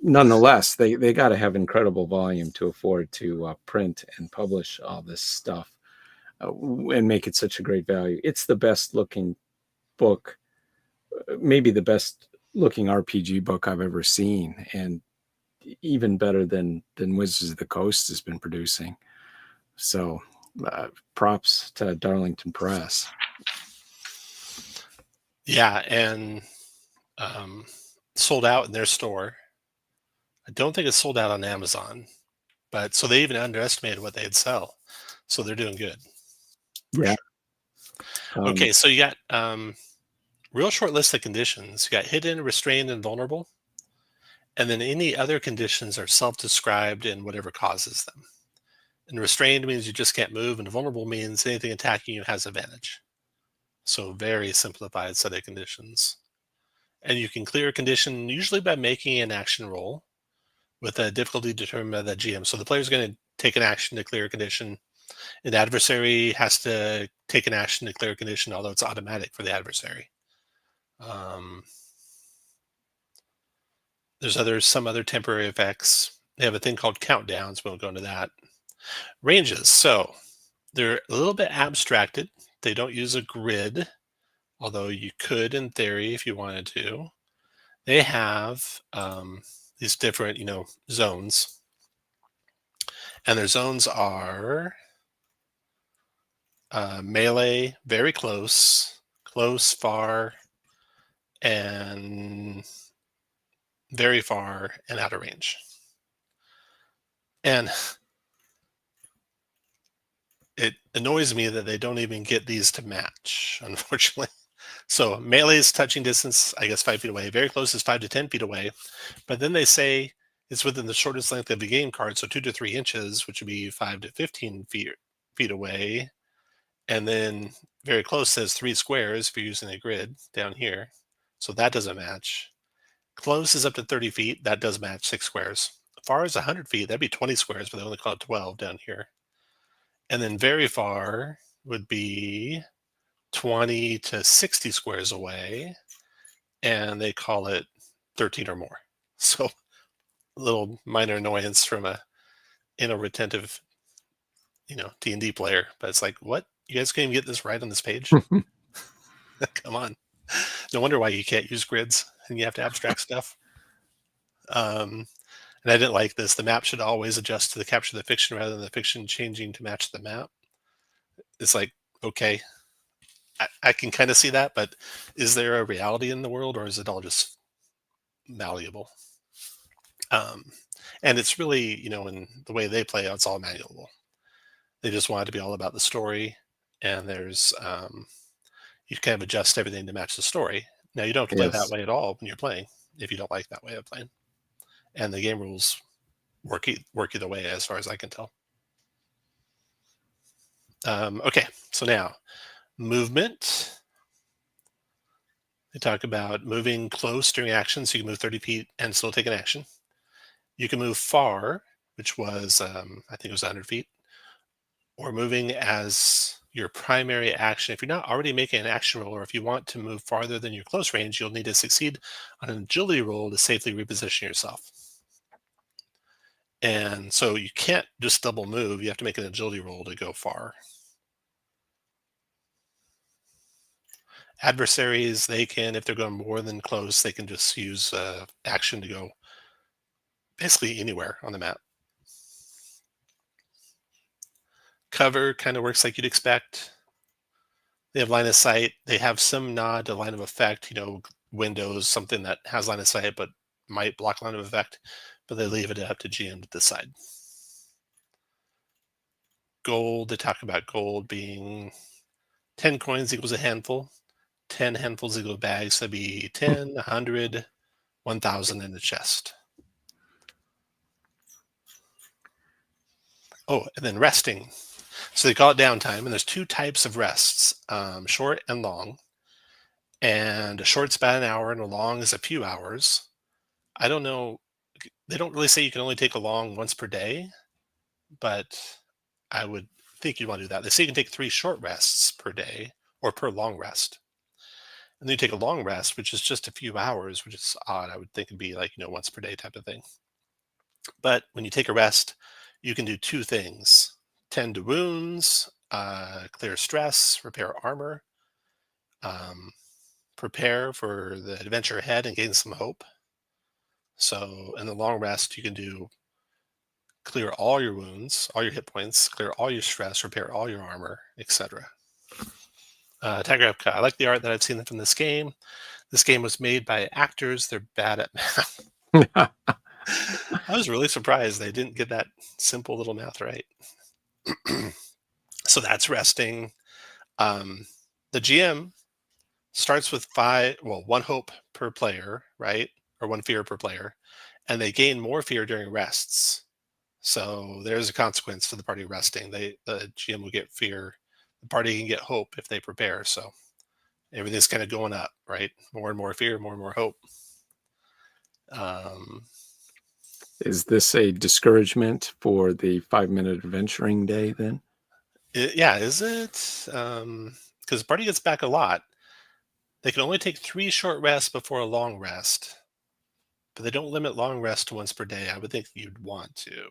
Nonetheless, they got to have incredible volume to afford to print and publish all this stuff and make it such a great value. It's the best looking book, maybe the best looking RPG book I've ever seen, and even better than Wizards of the Coast has been producing. So props to Darlington Press. Yeah, and sold out in their store. I don't think it's sold out on Amazon, but so they even underestimated what they'd sell. So they're doing good. Yeah. Sure. Okay, so you got real short list of conditions. You got hidden, restrained, and vulnerable. And then any other conditions are self-described and whatever causes them. And restrained means you just can't move, and vulnerable means anything attacking you has advantage. So very simplified set of conditions. And you can clear a condition usually by making an action roll with a difficulty determined by the GM. So the player is going to take an action to clear a condition. An adversary has to take an action to clear a condition, although it's automatic for the adversary. There's some other temporary effects. They have a thing called countdowns. We won't go into that. Ranges. So they're a little bit abstracted. They don't use a grid, although you could in theory if you wanted to. They have these different, zones. And their zones are melee, very close, close, far, and very far, and out of range. And it annoys me that they don't even get these to match, unfortunately. So melee is touching distance, I guess 5 feet away. Very close is 5 to 10 feet away. But then they say it's within the shortest length of the game card, so 2 to 3 inches, which would be 5 to 15 feet away. And then very close says 3 squares if you're using a grid down here. So that doesn't match. Close is up to 30 feet. That does match 6 squares. Far as 100 feet, that'd be 20 squares, but they only call it 12 down here. And then very far would be 20 to 60 squares away, and they call it 13 or more. So a little minor annoyance from a retentive, D&D player, but it's like, what? You guys can't even get this right on this page? Come on. No wonder why you can't use grids and you have to abstract stuff. And I didn't like this. The map should always adjust to the capture of the fiction rather than the fiction changing to match the map. It's like, okay, I can kind of see that, but is there a reality in the world, or is it all just malleable? And it's really, in the way they play, it's all malleable. They just want it to be all about the story, and there's you kind of adjust everything to match the story. Now you don't have to play that Yes. way at all when you're playing if you don't like that way of playing. And the game rules work either way, as far as I can tell. Okay, so now movement. They talk about moving close during action, so you can move 30 feet and still take an action. You can move far, which was, I think it was 100 feet, or moving as your primary action. If you're not already making an action roll, or if you want to move farther than your close range, you'll need to succeed on an agility roll to safely reposition yourself. And so you can't just double move. You have to make an agility roll to go far. Adversaries, they can, if they're going more than close, they can just use action to go basically anywhere on the map. Cover kind of works like you'd expect. They have line of sight. They have some nod to line of effect, windows, something that has line of sight but might block line of effect, but they leave it up to GM to decide. Gold, they talk about gold being 10 coins equals a handful. 10 handfuls equal bags. So that'd be 10, 100, 1,000 in the chest. Oh, and then resting. So they call it downtime, and there's 2 types of rests, short and long. And a short's about an hour, and a long is a few hours. I don't know. They don't really say you can only take a long once per day, but I would think you'd want to do that. They say you can take 3 short rests per day or per long rest. And then you take a long rest, which is just a few hours, which is odd. I would think it'd be like, once per day type of thing. But when you take a rest, you can do 2 things: tend to wounds, clear stress, repair armor, prepare for the adventure ahead and gain some hope. So in the long rest, you can do clear all your wounds, all your hit points, clear all your stress, repair all your armor, etc. Daggerheart, I like the art that I've seen from this game. This game was made by actors. They're bad at math. I was really surprised they didn't get that simple little math right. So that's resting. The GM starts with 1 hope per player, right? Or 1 fear per player. And they gain more fear during rests. So there's a consequence to the party resting. The GM will get fear. The party can get hope if they prepare. So everything's kind of going up, right? More and more fear, more and more hope. Is this a discouragement for the 5-minute adventuring day then? Yeah, is it? Because the party gets back a lot. They can only take 3 short rests before a long rest, but they don't limit long rest to once per day. I would think you'd want to.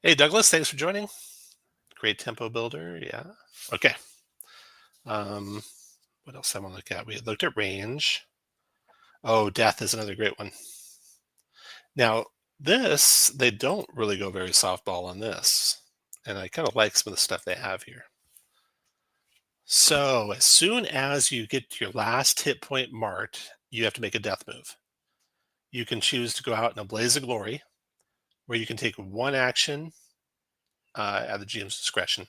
Hey, Douglas, thanks for joining. Great tempo builder. Yeah. Okay. What else I want to look at? We had looked at range. Oh, death is another great one. Now, this, they don't really go very softball on this. and I kind of like some of the stuff they have here. So as soon as you get your last hit point marked, you have to make a death move. You can choose to go out in a blaze of glory, where you can take one action at the GM's discretion,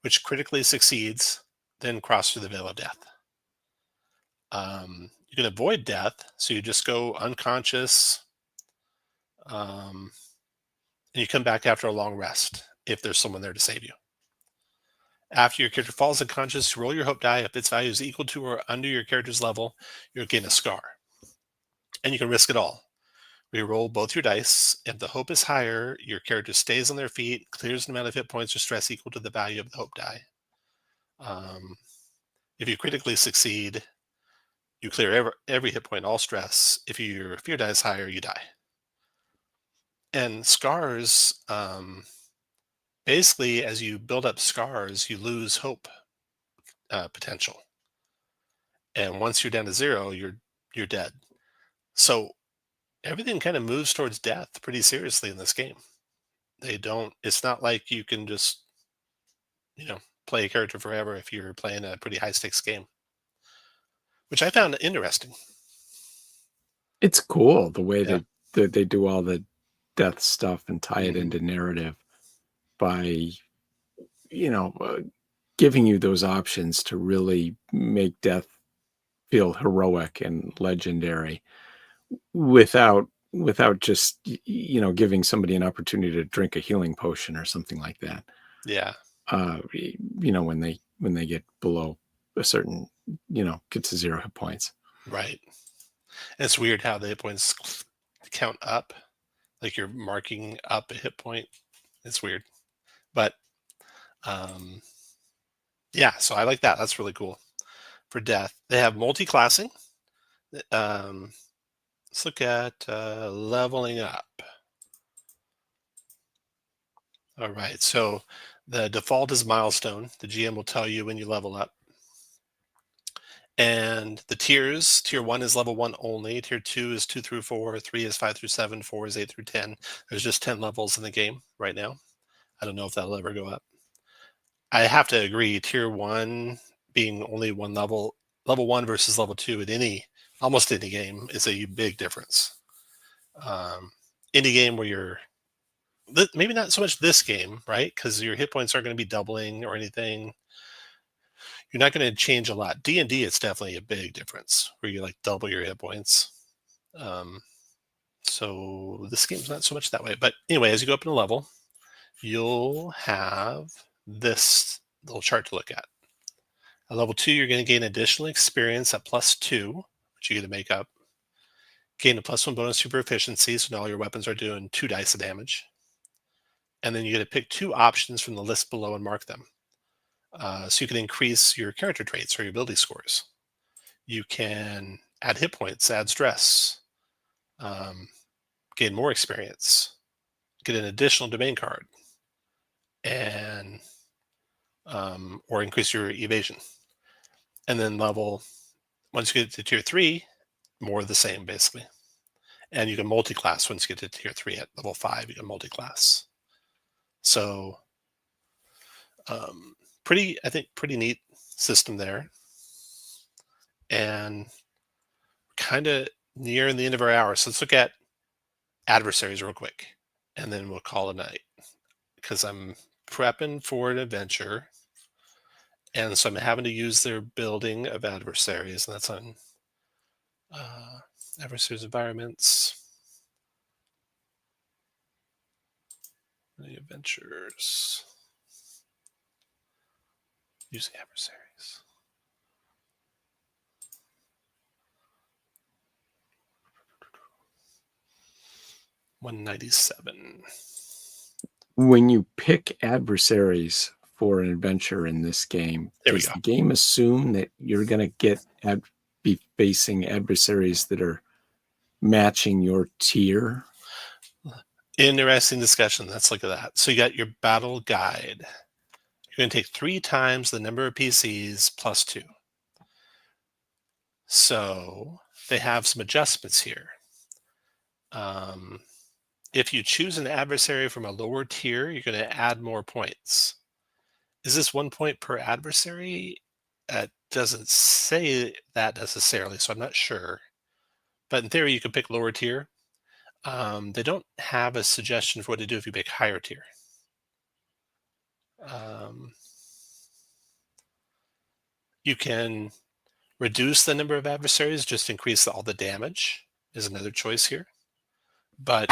which critically succeeds, then cross through the veil of death. You can avoid death, so you just go unconscious, and you come back after a long rest if there's someone there to save you. After your character falls unconscious, roll your hope die. If its value is equal to or under your character's level, you'll gain a scar. And you can risk it all. Reroll both your dice. If the hope is higher, your character stays on their feet, clears an amount of hit points or stress equal to the value of the hope die. If you critically succeed, you clear every hit point, all stress. If your fear die is higher, you die. And scars, basically, as you build up scars, you lose hope potential. And once you're down to 0, you're dead. So everything kind of moves towards death pretty seriously in this game. They don't. It's not like you can just, play a character forever if you're playing a pretty high stakes game, which I found interesting. It's cool the way Yeah. they do all the death stuff and tie it Mhm. into narrative by, you know, uh, giving you those options to really make death feel heroic and legendary without just giving somebody an opportunity to drink a healing potion or something like that. Yeah. When they get below a certain, get to 0 hit points. Right. And it's weird how the hit points count up, like you're marking up a hit point. It's weird, but um, yeah. So I like that. That's really cool. For death, they have multi-classing. Um, let's look at leveling up. All right. So the default is milestone. The GM will tell you when you level up. And the tiers, tier 1 is level 1 only. Tier 2 is 2 through 4. 3 is 5 through 7. 4 is 8 through 10. There's just 10 levels in the game right now. I don't know if that'll ever go up. I have to agree, tier 1 being only one level, level 1 versus level 2 in almost any game is a big difference. Any game where you're maybe not so much this game, right? Because your hit points aren't going to be doubling or anything. You're not going to change a lot. D&D, it's definitely a big difference where you like double your hit points. So this game's not so much that way. But anyway, as you go up in a level, you'll have this little chart to look at. At level 2, you're going to gain additional experience at +2, which you get to make up. Gain a +1 bonus to proficiency, so now all your weapons are doing 2 dice of damage. And then you get to pick 2 options from the list below and mark them. So you can increase your character traits or your ability scores. You can add hit points, add stress, gain more experience, get an additional domain card, and or increase your evasion. And then once you get to tier 3, more of the same basically. And you can multi-class once you get to tier 3 at level 5. You can multi-class. So I think pretty neat system there. And kind of nearing the end of our hour. So let's look at adversaries real quick, and then we'll call it a night because I'm prepping for an adventure. And so I'm having to use their building of adversaries, and that's on adversaries environments. The adventures. Using adversaries. $197. When you pick adversaries for an adventure in this game, There we does go. the game assume that you're going to be facing adversaries that are matching your tier? Interesting discussion. Let's look at that. So you got your battle guide. You're going to take 3 times the number of PCs +2. So they have some adjustments here. if you choose an adversary from a lower tier, you're going to add more points. Is this 1 point per adversary? It doesn't say that necessarily, so I'm not sure. But in theory, you could pick lower tier. They don't have a suggestion for what to do if you pick higher tier. You can reduce the number of adversaries, just increase all the damage is another choice here. But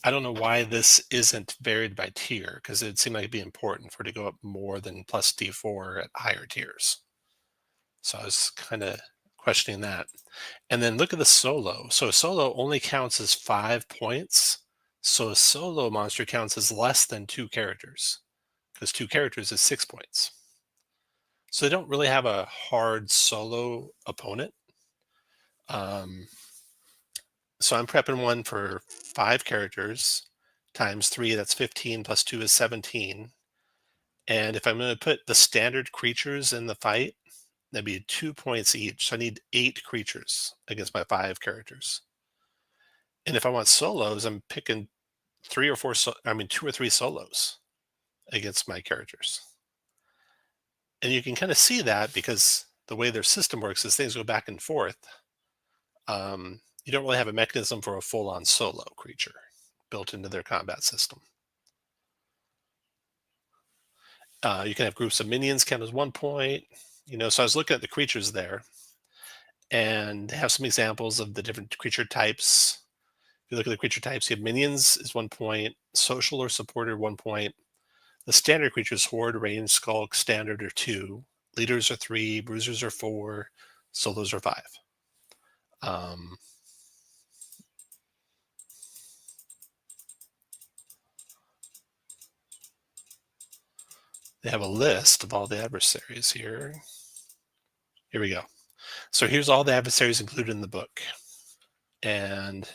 I don't know why this isn't varied by tier, because it seemed like it'd be important for it to go up more than plus D4 at higher tiers. So I was kind of questioning that. And then look at the solo. So a solo only counts as 5 points. So a solo monster counts as less than 2 characters, because 2 characters is 6 points. So they don't really have a hard solo opponent. So I'm prepping one for 5 characters times 3, that's 15, plus 2 is 17. And if I'm going to put the standard creatures in the fight, that'd be 2 points each. So I need 8 creatures against my 5 characters. And if I want solos, I'm picking 2 or 3 solos against my characters. And you can kind of see that because the way their system works is things go back and forth. You don't really have a mechanism for a full-on solo creature built into their combat system. You can have groups of minions count as 1 point. So I was looking at the creatures there and have some examples of the different creature types. If you look at the creature types, you have minions is 1 point, social or supporter 1 point. The standard creatures, horde, range, skulk, standard are 2, leaders are 3, bruisers are 4, solos are 5. They have a list of all the adversaries here. Here we go. So here's all the adversaries included in the book. And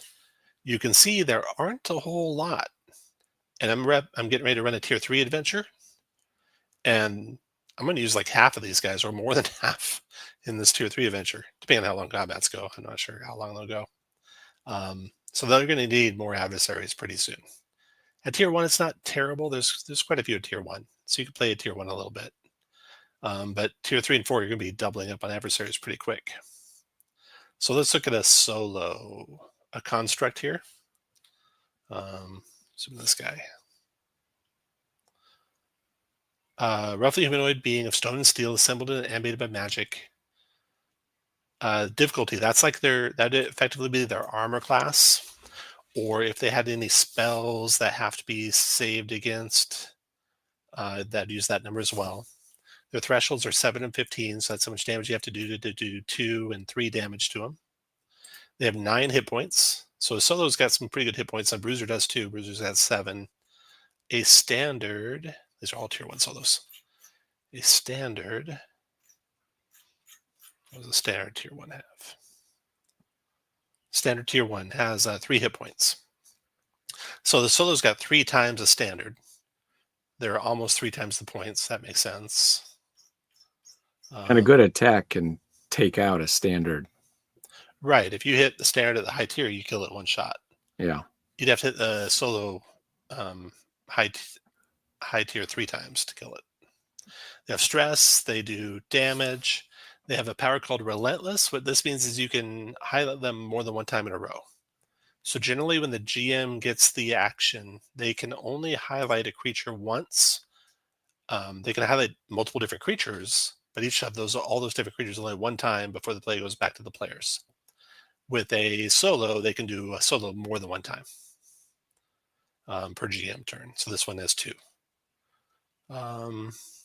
you can see there aren't a whole lot. And I'm getting ready to run a tier 3 adventure. And I'm going to use like half of these guys, or more than half, in this tier 3 adventure, depending on how long combats go. I'm not sure how long they'll go. So they're going to need more adversaries pretty soon. At tier 1, it's not terrible. There's quite a few at tier 1. So you can play at tier 1 a little bit. But tier 3 and 4, you're going to be doubling up on adversaries pretty quick. So let's look at a construct here. Zoom this guy. Roughly humanoid being of stone and steel, assembled and animated by magic. Difficulty, that'd effectively be their armor class, or if they had any spells that have to be saved against, that'd use that number as well. Their thresholds are 7 and 15, so that's how much damage you have to do to do 2 and 3 damage to them. They have 9 hit points. So Solo's got some pretty good hit points, and Bruiser does too. Bruiser's has 7. A standard, these are all tier 1 solos. A standard, what does a standard tier 1 have? Standard tier 1 has 3 hit points. So the solo's got 3 times a standard. They're almost 3 times the points. That makes sense. And a good attack can take out a standard. Right. If you hit the standard at the high tier, you kill it 1 shot. Yeah. You'd have to hit the solo high tier 3 times to kill it. They have stress. They do damage. They have a power called Relentless. What this means is you can highlight them more than 1 time in a row. So generally when the GM gets the action, they can only highlight a creature once. They can highlight multiple different creatures, but each of all those different creatures only 1 time before the play goes back to the players. With a solo, they can do a solo more than 1 time per GM turn. So this one has 2.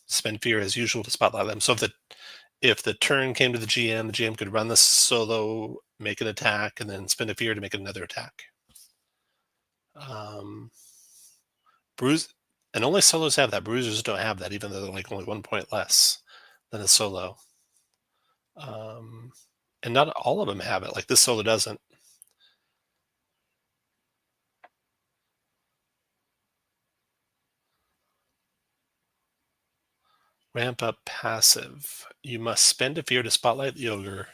Spend fear as usual to spotlight them. So if the turn came to the GM could run the solo, make an attack, and then spend a fear to make another attack. Bruise, and only solos have that. Bruisers don't have that, even though they're like only 1 point less than a solo. And not all of them have it. Like this solo doesn't. Ramp up passive. You must spend a fear to spotlight the ogre.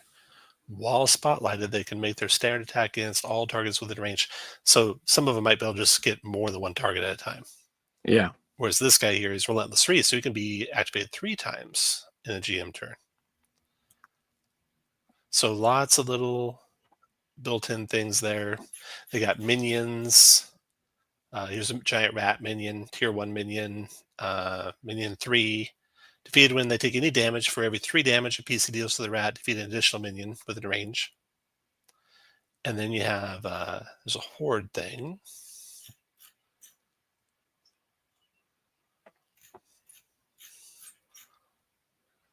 While spotlighted, they can make their standard attack against all targets within range. So some of them might be able to just get more than one target at a time. Yeah. Whereas this guy here is Relentless 3, so he can be activated 3 times in a GM turn. So lots of little built-in things there. They got minions. Here's a giant rat minion, tier 1 minion, minion 3. Defeated when they take any damage. For every 3 damage a PC deals to the rat, defeat an additional minion within range. And then you have, there's a horde thing.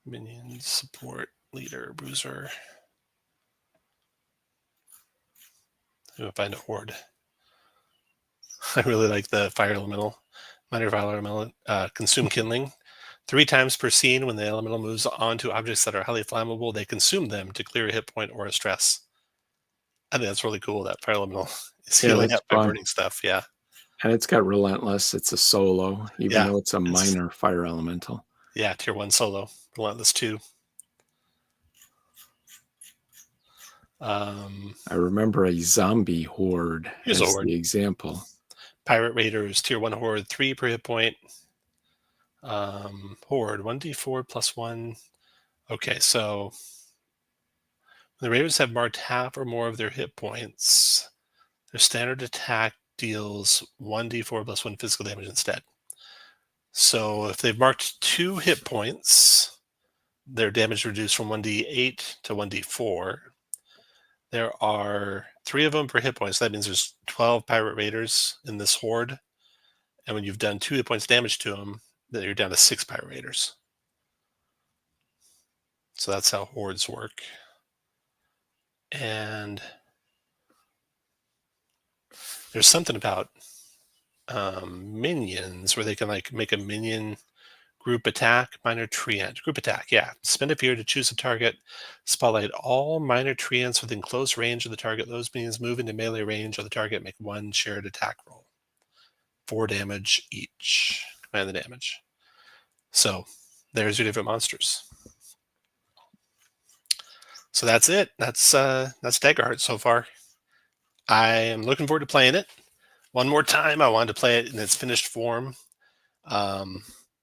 Minion, support, leader, bruiser. I'm going to find a horde. I really like the fire elemental. Minor fire elemental, consume kindling. 3 times per scene, when the elemental moves onto objects that are highly flammable, they consume them to clear a hit point or a stress. I think that's really cool. That fire elemental is Yeah, healing that's up by fun. burning stuff. Yeah. And it's got Relentless. It's a solo, even Yeah, though it's a minor fire elemental. Yeah, tier 1 solo. Relentless 2. I remember a zombie horde Here's a as horde. the example. Pirate Raiders, tier 1 horde, 3 per hit point. Horde, 1d4 plus 1. Okay, so the Raiders have marked half or more of their hit points. Their standard attack deals 1d4 plus 1 physical damage instead. So if they've marked 2 hit points, their damage reduced from 1d8 to 1d4. There are 3 of them per hit point, so that means there's 12 Pirate Raiders in this horde. And when you've done 2 hit points damage to them, then you're down to 6 Pirate Raiders. So that's how hordes work. And there's something about minions where they can like make a minion group attack, minor treant. Group attack, yeah. Spend a fear to choose a target. Spotlight all minor treants within close range of the target. Those minions move into melee range of the target. Make 1 shared attack roll. 4 damage each. Command the damage. So there's your different monsters. So that's it. That's Daggerheart so far. I am looking forward to playing it. One more time, I wanted to play it in its finished form.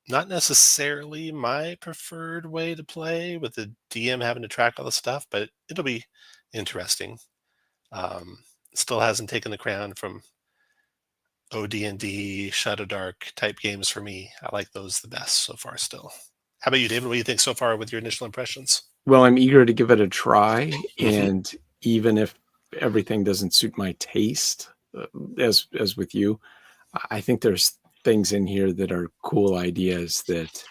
Not necessarily my preferred way to play with the DM having to track all the stuff, but it'll be interesting. Still hasn't taken the crown from OD&D, Shadow Dark type games for me. I like those the best so far still. How about you, David? What do you think so far with your initial impressions? Well, I'm eager to give it a try. Mhm. And even if everything doesn't suit my taste, as with you, I think there's things in here that are cool ideas that,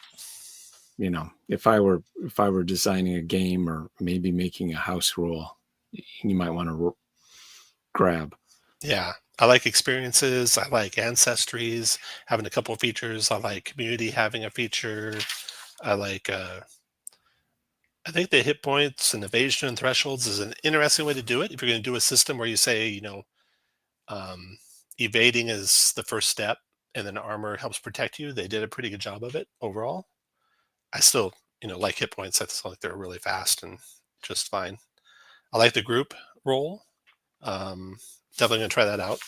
you know, if I were designing a game or maybe making a house rule, you might want to grab. Yeah, I like experiences. I like ancestries having a couple of features. I like community having a feature. I like I think the hit points and evasion and thresholds is an interesting way to do it. If you're going to do a system where you say, you know, evading is the first step and then armor helps protect you, they did a pretty good job of it overall. I still, you know, like hit points. I feel like they're really fast and just fine. I like the group role. Definitely going to try that out.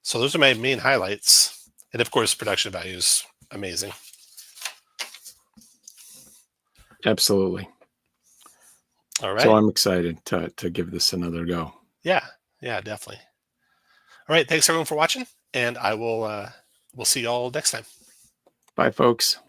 So those are my main highlights. And of course, production value is amazing. Absolutely. All right. So I'm excited to give this another go. Yeah, definitely. All right. Thanks everyone for watching. And I will, we'll see you all next time. Bye, folks.